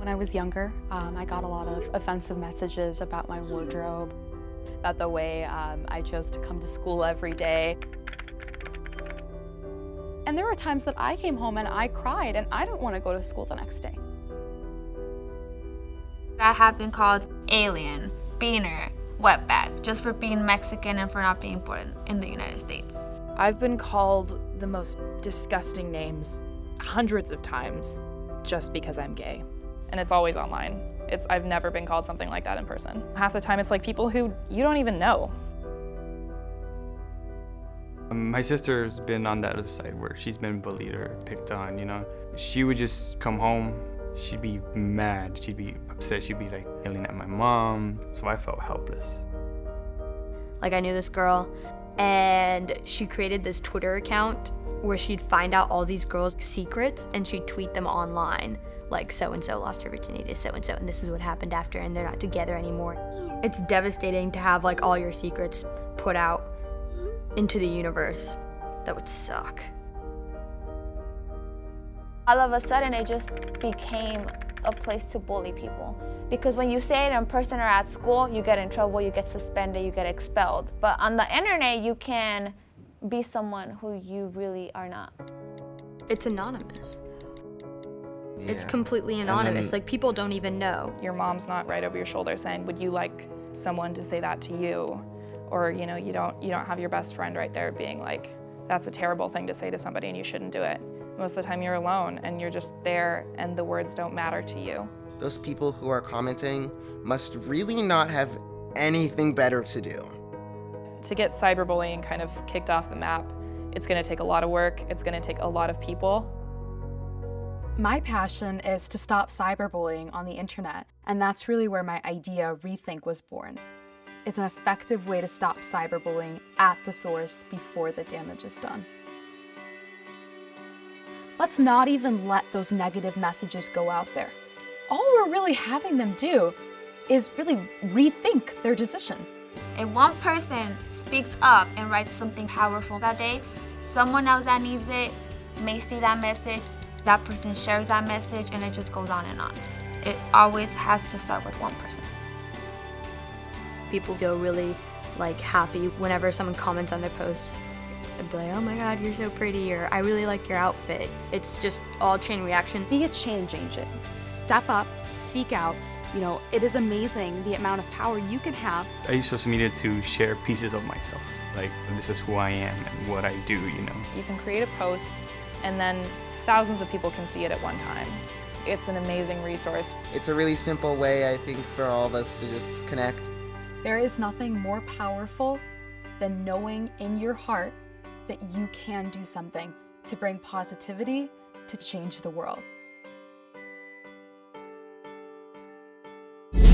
When I was younger, I got a lot of offensive messages about my wardrobe, about the way I chose to come to school every day. And there were times that I came home and I cried and I didn't want to go to school the next day. I have been called alien, beaner, wetback, just for being Mexican and for not being born in the United States. I've been called the most disgusting names hundreds of times just because I'm gay. And it's always online. I've never been called something like that in person. Half the time it's like people who you don't even know. My sister's been on that other side where she's been bullied or picked on, you know. She would just come home, she'd be mad, she'd be upset, she'd be like yelling at my mom, so I felt helpless. Like, I knew this girl and she created this Twitter account where she'd find out all these girls' secrets and she'd tweet them online. Like, so-and-so lost her virginity to so-and-so and this is what happened after and they're not together anymore. It's devastating to have like all your secrets put out into the universe. That would suck. All of a sudden, it just became a place to bully people. Because when you say it in person or at school, you get in trouble, you get suspended, you get expelled. But on the internet, you can be someone who you really are not. It's anonymous. Yeah. It's completely anonymous. Like, people don't even know. Your mom's not right over your shoulder saying, would you like someone to say that to you? Or, you know, you don't have your best friend right there being like, that's a terrible thing to say to somebody and you shouldn't do it. Most of the time you're alone and you're just there and the words don't matter to you. Those people who are commenting must really not have anything better to do. To get cyberbullying kind of kicked off the map, it's going to take a lot of work, it's going to take a lot of people. My passion is to stop cyberbullying on the internet, and that's really where my idea ReThink was born. It's an effective way to stop cyberbullying at the source before the damage is done. Let's not even let those negative messages go out there. All we're really having them do is really rethink their decision. If one person speaks up and writes something powerful that day, someone else that needs it may see that message, that person shares that message, and it just goes on and on. It always has to start with one person. People feel really like happy whenever someone comments on their posts. I'd be like, oh my God, you're so pretty, or I really like your outfit. It's just all chain reaction. Be a change agent. Step up, speak out. You know, it is amazing the amount of power you can have. I use social media to share pieces of myself. Like, this is who I am and what I do, you know. You can create a post and then thousands of people can see it at one time. It's an amazing resource. It's a really simple way, I think, for all of us to just connect. There is nothing more powerful than knowing in your heart that you can do something to bring positivity to change the world.